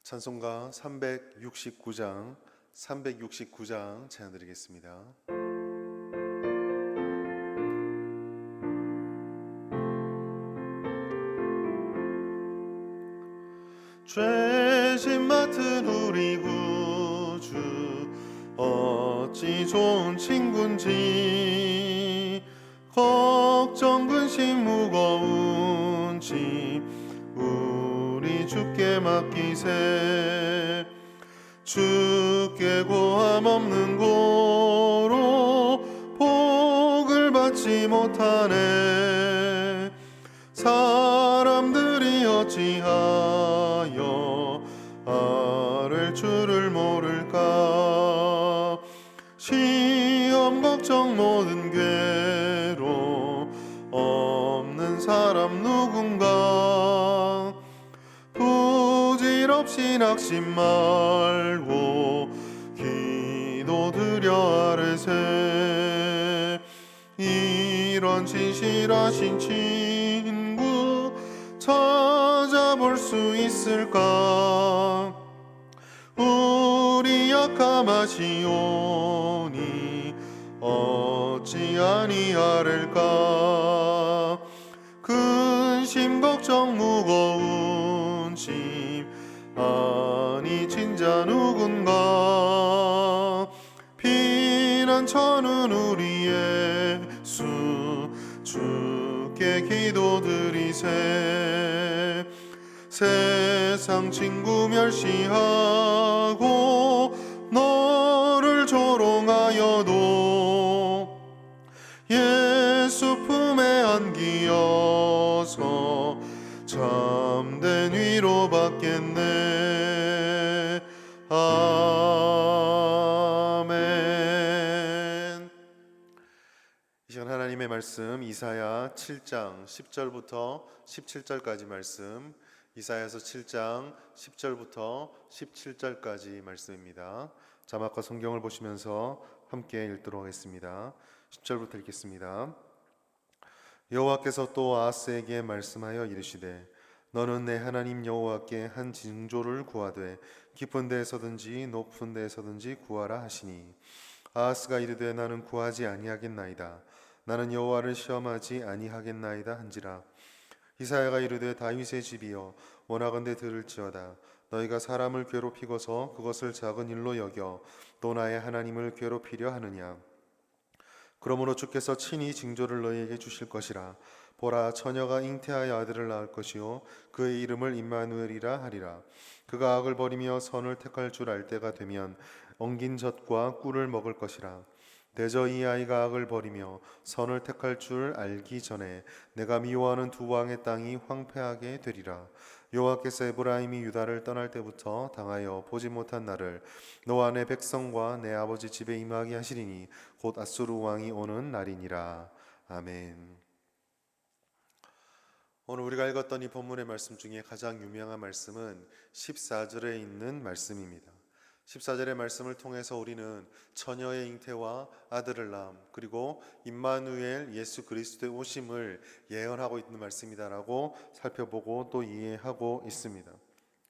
찬송가 369장 찬양드리겠습니다. 죄짐 맡은 우리 구주 어찌 좋은 친군지, 걱정 근심 무거운 짐 우리 주께 맡기세. 주께 고함 없는 고로 복을 받지 못하네. 사람들이 어찌하여 아랠 줄을 모를까. 시험 걱정 모든 괴로 없는 사람 누군가. 부질없이 낙심 말고 기도드려 아뢰세. 이런 진실하신 친구 찾아볼 수 있을까. 우리 약함하시오니 어찌 아니하릴까. 근심 걱정 무거운 짐 아니 진자 누군가. 피난처는 우리 예수 주께 기도드리세. 세상 친구 멸시하고 너를 조롱하여도 예수 품에 안기어서 참된 위로 받겠네. 아멘. 이 시간 하나님의 말씀 이사야 7장 10절부터 17절까지 말씀, 이사야서 7장 10절부터 17절까지 말씀입니다. 자막과 성경을 보시면서 함께 읽도록 하겠습니다. 10절부터 읽겠습니다. 여호와께서 또 아하스에게 말씀하여 이르시되, 너는 내 하나님 여호와께 한 징조를 구하되 깊은 데에서든지 높은 데에서든지 구하라 하시니, 아하스가 이르되 나는 구하지 아니하겠나이다. 나는 여호와를 시험하지 아니하겠나이다 한지라. 이사야가 이르되, 다윗의 집이여 원하건대 들을지어다. 너희가 사람을 괴롭히고서 그것을 작은 일로 여겨 또 나의 하나님을 괴롭히려 하느냐. 그러므로 주께서 친히 징조를 너희에게 주실 것이라. 보라, 처녀가 잉태하여 아들을 낳을 것이요 그의 이름을 임마누엘이라 하리라. 그가 악을 버리며 선을 택할 줄 알 때가 되면 엉긴 젖과 꿀을 먹을 것이라. 대저 이 아이가 악을 버리며 선을 택할 줄 알기 전에 내가 미워하는 두 왕의 땅이 황폐하게 되리라. 여호와께서 에브라임이 유다를 떠날 때부터 당하여 보지 못한 날을 너와 내 백성과 내 아버지 집에 임하게 하시리니 곧 아수르 왕이 오는 날이니라. 아멘. 오늘 우리가 읽었던 이 본문의 말씀 중에 가장 유명한 말씀은 14절에 있는 말씀입니다. 14절의 말씀을 통해서 우리는 처녀의 잉태와 아들을 낳음, 그리고 임마누엘 예수 그리스도의 오심을 예언하고 있는 말씀이다라고 살펴보고 또 이해하고 있습니다.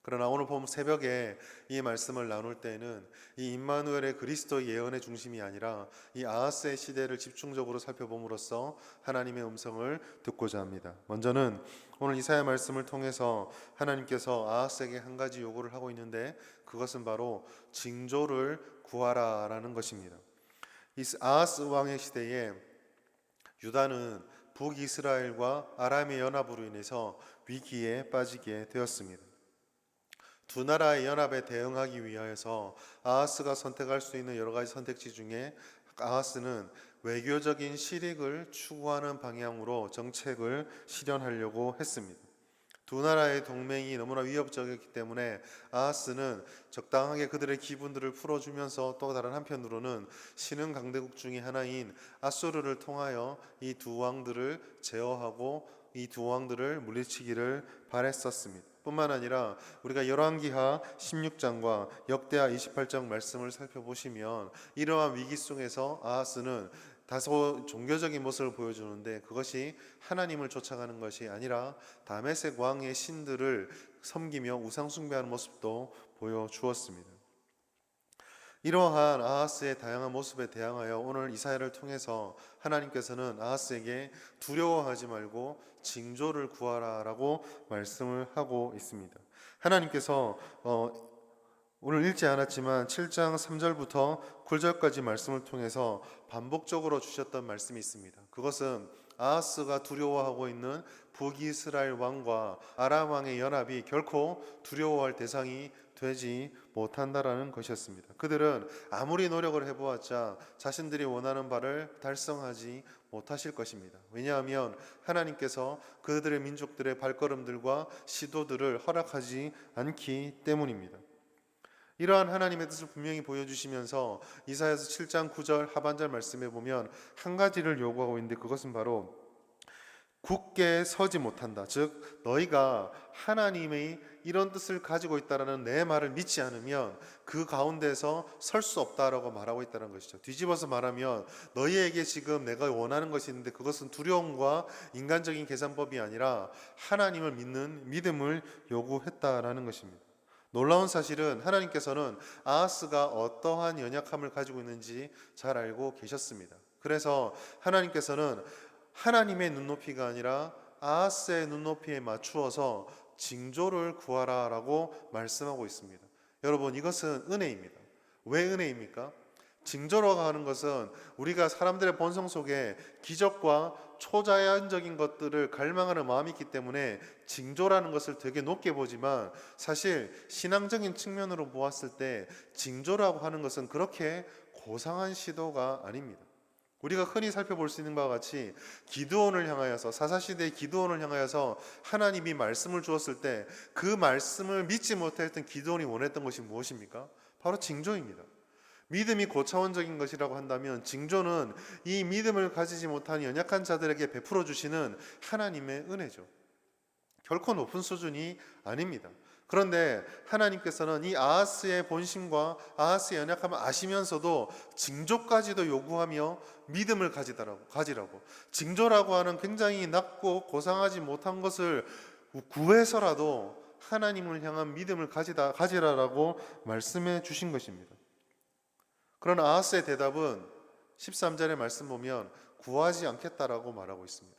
그러나 오늘 봄 새벽에 이 말씀을 나눌 때는 이 임마누엘의 그리스도 예언의 중심이 아니라 이 아하스의 시대를 집중적으로 살펴봄으로써 하나님의 음성을 듣고자 합니다. 먼저는 오늘 이사야 말씀을 통해서 하나님께서 아하스에게 한 가지 요구를 하고 있는데, 그것은 바로 징조를 구하라라는 것입니다. 이 아하스 왕의 시대에 유다는 북이스라엘과 아람의 연합으로 인해서 위기에 빠지게 되었습니다. 두 나라의 연합에 대응하기 위하여서 아하스가 선택할 수 있는 여러 가지 선택지 중에 아하스는 외교적인 실익을 추구하는 방향으로 정책을 실현하려고 했습니다. 두 나라의 동맹이 너무나 위협적이었기 때문에 아하스는 적당하게 그들의 기분들을 풀어주면서 또 다른 한편으로는 신흥 강대국 중의 하나인 아수르를 통하여 이 두 왕들을 제어하고 이 두 왕들을 물리치기를 바랬었습니다. 뿐만 아니라 우리가 열왕기하 16장과 역대하 28장 말씀을 살펴보시면 이러한 위기 속에서 아하스는 다소 종교적인 모습을 보여주는데 그것이 하나님을 쫓아가는 것이 아니라 다메섹 왕의 신들을 섬기며 우상 숭배하는 모습도 보여주었습니다. 이러한 아하스의 다양한 모습에 대항하여 오늘 이사야를 통해서 하나님께서는 아하스에게 두려워하지 말고 징조를 구하라라고 말씀을 하고 있습니다. 하나님께서 오늘 읽지 않았지만 7장 3절부터 9절까지 말씀을 통해서 반복적으로 주셨던 말씀이 있습니다. 그것은 아하스가 두려워하고 있는 북이스라엘 왕과 아람 왕의 연합이 결코 두려워할 대상이 되지 못한다라는 것이었습니다. 그들은 아무리 노력을 해보았자 자신들이 원하는 바를 달성하지 못하실 것입니다. 왜냐하면 하나님께서 그들의 민족들의 발걸음들과 시도들을 허락하지 않기 때문입니다. 이러한 하나님의 뜻을 분명히 보여주시면서 이사야서 7장 9절 하반절 말씀에 보면 한 가지를 요구하고 있는데 그것은 바로 굳게 서지 못한다. 즉 너희가 하나님의 이런 뜻을 가지고 있다라는 내 말을 믿지 않으면 그 가운데서 설 수 없다라고 말하고 있다는 것이죠. 뒤집어서 말하면 너희에게 지금 내가 원하는 것이 있는데 그것은 두려움과 인간적인 계산법이 아니라 하나님을 믿는 믿음을 요구했다라는 것입니다. 놀라운 사실은 하나님께서는 아하스가 어떠한 연약함을 가지고 있는지 잘 알고 계셨습니다. 그래서 하나님께서는 하나님의 눈높이가 아니라 아하스의 눈높이에 맞추어서 징조를 구하라라고 말씀하고 있습니다. 여러분, 이것은 은혜입니다. 왜 은혜입니까? 징조라고 하는 것은 우리가 사람들의 본성 속에 기적과 초자연적인 것들을 갈망하는 마음이 있기 때문에 징조라는 것을 되게 높게 보지만 사실 신앙적인 측면으로 보았을 때 징조라고 하는 것은 그렇게 고상한 시도가 아닙니다. 우리가 흔히 살펴볼 수 있는 바와 같이 기드온을 향하여서 사사시대의 기드온을 향하여서 하나님이 말씀을 주었을 때 그 말씀을 믿지 못했던 기드온이 원했던 것이 무엇입니까? 바로 징조입니다. 믿음이 고차원적인 것이라고 한다면 징조는 이 믿음을 가지지 못한 연약한 자들에게 베풀어 주시는 하나님의 은혜죠. 결코 높은 수준이 아닙니다. 그런데 하나님께서는 이 아하스의 본심과 아하스의 연약함을 아시면서도 징조까지도 요구하며 믿음을 가지라고 징조라고 하는 굉장히 낮고 고상하지 못한 것을 구해서라도 하나님을 향한 믿음을 가지라라고 말씀해 주신 것입니다. 그러나 아하스의 대답은 13절의 말씀 보면 구하지 않겠다라고 말하고 있습니다.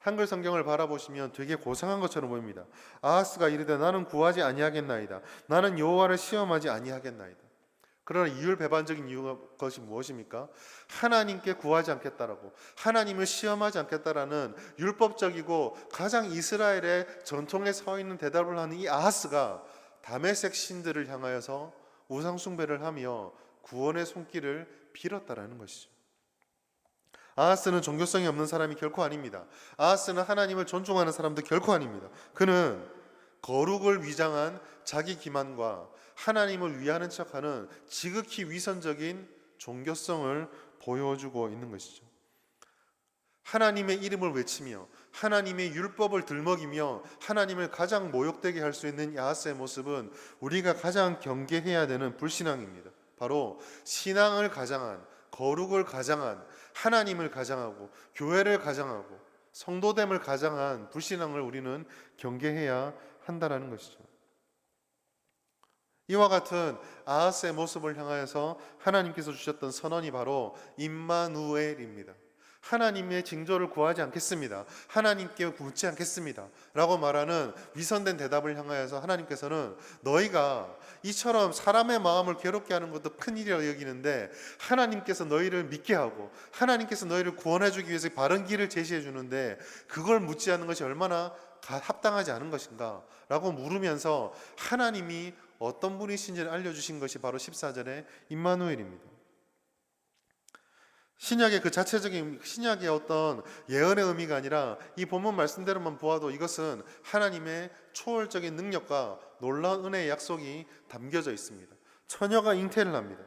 한글 성경을 바라보시면 되게 고상한 것처럼 보입니다. 아하스가 이르되 나는 구하지 아니하겠나이다. 나는 여호와를 시험하지 아니하겠나이다. 그러나 이율배반적인 이유가 것이 무엇입니까? 하나님께 구하지 않겠다라고, 하나님을 시험하지 않겠다라는 율법적이고 가장 이스라엘의 전통에 서 있는 대답을 하는 이 아하스가 다메섹 신들을 향하여서 우상 숭배를 하며 구원의 손길을 빌었다라는 것이죠. 아하스는 종교성이 없는 사람이 결코 아닙니다. 아하스는 하나님을 존중하는 사람도 결코 아닙니다. 그는 거룩을 위장한 자기 기만과 하나님을 위하는 척하는 지극히 위선적인 종교성을 보여주고 있는 것이죠. 하나님의 이름을 외치며 하나님의 율법을 들먹이며 하나님을 가장 모욕되게 할 수 있는 아하스의 모습은 우리가 가장 경계해야 되는 불신앙입니다. 바로 신앙을 가장한, 거룩을 가장한, 하나님을 가장하고 교회를 가장하고 성도됨을 가장한 불신앙을 우리는 경계해야 한다라는 것이죠. 이와 같은 아하스의 모습을 향하여서 하나님께서 주셨던 선언이 바로 임마누엘입니다. 하나님의 징조를 구하지 않겠습니다. 하나님께 묻지 않겠습니다. 라고 말하는 위선된 대답을 향하여서 하나님께서는 너희가 이처럼 사람의 마음을 괴롭게 하는 것도 큰일이라고 여기는데 하나님께서 너희를 믿게 하고 하나님께서 너희를 구원해 주기 위해서 바른 길을 제시해 주는데 그걸 묻지 않는 것이 얼마나 합당하지 않은 것인가 라고 물으면서 하나님이 어떤 분이신지를 알려주신 것이 바로 14절의 임마누엘입니다. 신약의 그 자체적인 신약의 어떤 예언의 의미가 아니라 이 본문 말씀대로만 보아도 이것은 하나님의 초월적인 능력과 놀라운 은혜의 약속이 담겨져 있습니다. 처녀가 잉태를 합니다.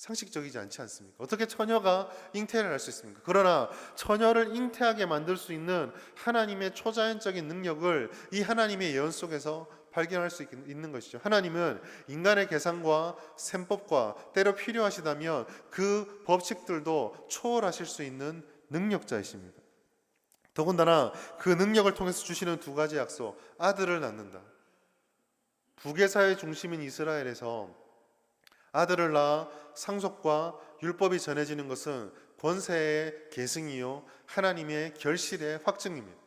상식적이지 않지 않습니까? 어떻게 처녀가 잉태를 할 수 있습니까? 그러나 처녀를 잉태하게 만들 수 있는 하나님의 초자연적인 능력을 이 하나님의 예언 속에서 발견할 수 있는 것이죠. 하나님은 인간의 계산과 셈법과 때로 필요하시다면 그 법칙들도 초월하실 수 있는 능력자이십니다. 더군다나 그 능력을 통해서 주시는 두 가지 약속, 아들을 낳는다. 북의사의 중심인 이스라엘에서 아들을 낳아 상속과 율법이 전해지는 것은 권세의 계승이요 하나님의 결실의 확증입니다.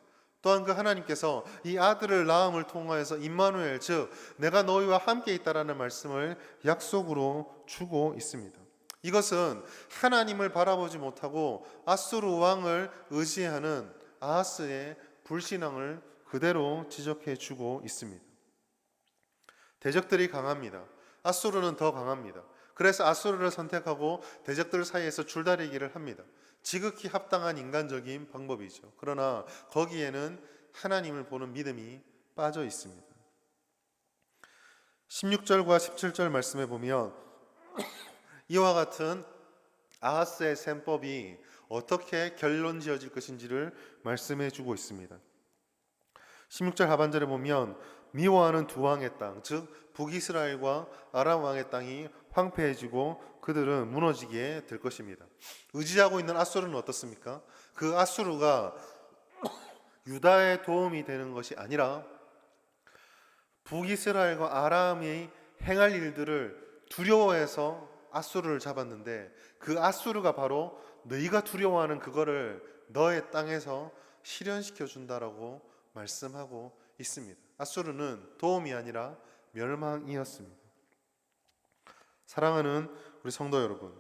또한 그 하나님께서 이 아들을 낳음을 통하여서 임마누엘, 즉 내가 너희와 함께 있다라는 말씀을 약속으로 주고 있습니다. 이것은 하나님을 바라보지 못하고 아수르 왕을 의지하는 아하스의 불신앙을 그대로 지적해 주고 있습니다. 대적들이 강합니다. 아수르는 더 강합니다. 그래서 아수르를 선택하고 대적들 사이에서 줄다리기를 합니다. 지극히 합당한 인간적인 방법이죠. 그러나 거기에는 하나님을 보는 믿음이 빠져 있습니다. 16절과 17절 말씀에 보면 이와 같은 아하스의 셈법이 어떻게 결론 지어질 것인지를 말씀해 주고 있습니다. 16절 하반절에 보면 미워하는 두 왕의 땅, 즉 북이스라엘과 아람 왕의 땅이 황폐해지고 그들은 무너지게 될 것입니다. 의지하고 있는 아수르는 어떻습니까? 그 아수르가 유다의 도움이 되는 것이 아니라 북이스라엘과 아람이 행할 일들을 두려워해서 아수르를 잡았는데 그 아수르가 바로 너희가 두려워하는 그거를 너의 땅에서 실현시켜 준다라고 말씀하고 있습니다. 아수르는 도움이 아니라 멸망이었습니다. 사랑하는 우리 성도 여러분,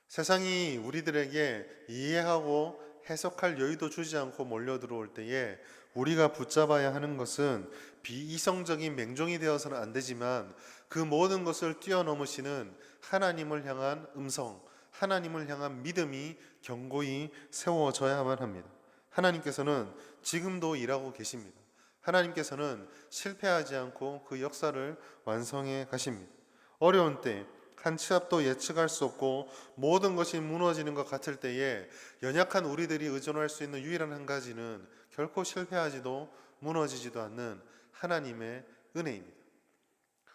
세상이 우리들에게 이해하고 해석할 여유도 주지 않고 몰려 들어올 때에 우리가 붙잡아야 하는 것은 비이성적인 맹종이 되어서는 안 되지만 그 모든 것을 뛰어넘으시는 하나님을 향한 음성, 하나님을 향한 믿음이 견고히 세워져야만 합니다. 하나님께서는 지금도 일하고 계십니다. 하나님께서는 실패하지 않고 그 역사를 완성해 가십니다. 어려운 때, 한 치 앞도 예측할 수 없고 모든 것이 무너지는 것 같을 때에 연약한 우리들이 의존할 수 있는 유일한 한 가지는 결코 실패하지도 무너지지도 않는 하나님의 은혜입니다.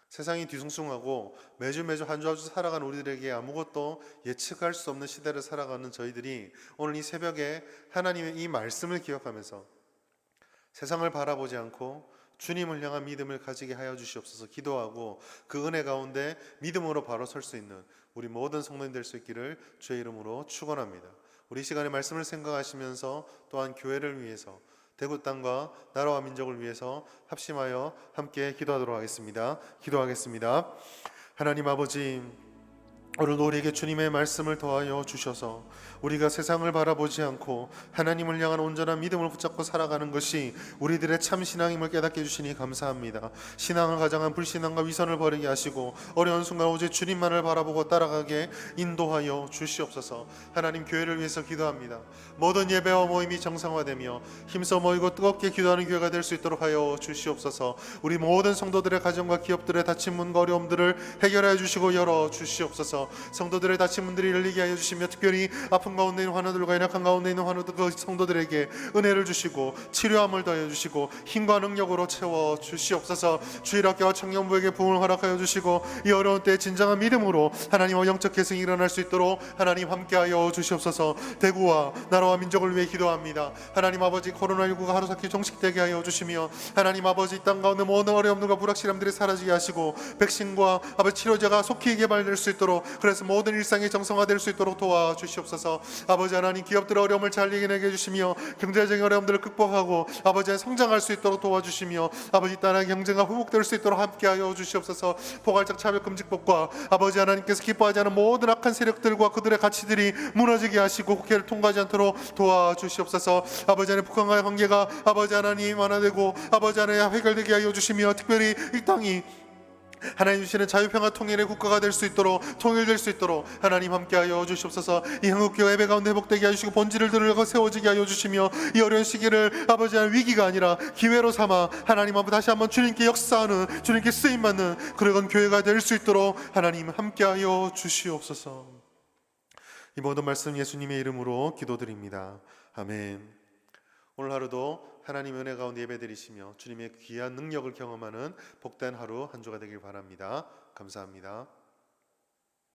세상이 뒤숭숭하고 매주 한 주 한 주 살아가는 우리들에게 아무것도 예측할 수 없는 시대를 살아가는 저희들이 오늘 이 새벽에 하나님의 이 말씀을 기억하면서 세상을 바라보지 않고 주님을 향한 믿음을 가지게 하여 주시옵소서 기도하고 그 은혜 가운데 믿음으로 바로 설 수 있는 우리 모든 성도님 될 수 있기를 주의 이름으로 축원합니다. 우리 이 시간에 말씀을 생각하시면서 또한 교회를 위해서 대구 땅과 나라와 민족을 위해서 합심하여 함께 기도하도록 하겠습니다. 기도하겠습니다. 하나님 아버지, 오늘도 우리에게 주님의 말씀을 더하여 주셔서 우리가 세상을 바라보지 않고 하나님을 향한 온전한 믿음을 붙잡고 살아가는 것이 우리들의 참 신앙임을 깨닫게 해주시니 감사합니다. 신앙을 가장한 불신앙과 위선을 버리게 하시고 어려운 순간 오직 주님만을 바라보고 따라가게 인도하여 주시옵소서. 하나님, 교회를 위해서 기도합니다. 모든 예배와 모임이 정상화되며 힘써 모이고 뜨겁게 기도하는 교회가 될 수 있도록 하여 주시옵소서. 우리 모든 성도들의 가정과 기업들의 닫힌 문과 어려움들을 해결하여 주시고 열어 주시옵소서. 성도들의 닫힌 문들이 열리게 하여 주시며 특별히 아픈 가운데 있는 환우들과 연약한 가운데 있는 환우들 그 성도들에게 은혜를 주시고 치료함을 더하여 주시고 힘과 능력으로 채워 주시옵소서. 주일학교와 청년부에게 부흥을 허락하여 주시고 이 어려운 때에 진정한 믿음으로 하나님과 영적 계승이 일어날 수 있도록 하나님 함께하여 주시옵소서. 대구와 나라와 민족을 위해 기도합니다. 하나님 아버지, 코로나19가 하루속히 종식되게 하여 주시며 하나님 아버지, 이 땅 가운데 모든 어려움들과 불확실함들이 사라지게 하시고 백신과 아버지 치료제가 속히 개발될 수 있도록, 그래서 모든 일상이 정상화될 수 있도록 도와주시옵소서. 아버지 하나님, 기업들의 어려움을 잘 이겨내게 해주시며 경제적인 어려움들을 극복하고 아버지 성장할 수 있도록 도와주시며 아버지 땅의 경제가 회복될 수 있도록 함께하여 주시옵소서. 포괄적 차별금지법과 아버지 하나님께서 기뻐하지 않은 모든 악한 세력들과 그들의 가치들이 무너지게 하시고 국회를 통과하지 않도록 도와주시옵소서. 아버지 하나님, 북한과의 관계가 아버지 하나님 완화되고 아버지 하나님 해결되게 하여 주시며 특별히 이 땅이 하나님 주시는 자유평화 통일의 국가가 될 수 있도록, 통일될 수 있도록 하나님 함께하여 주시옵소서. 이 한국교회 예배 가운데 회복되게 하시고 본질을 들으려고 세워지게 하여 주시며, 이 어려운 시기를 아버지 하나님 위기가 아니라 기회로 삼아 하나님 앞에 다시 한번 주님께 역사하는, 주님께 쓰임받는 그런 교회가 될 수 있도록 하나님 함께하여 주시옵소서. 이 모든 말씀 예수님의 이름으로 기도드립니다. 아멘. 오늘 하루도 하나님 은혜 가운데 예배드리시며 주님의 귀한 능력을 경험하는 복된 하루 한 주가 되길 바랍니다. 감사합니다.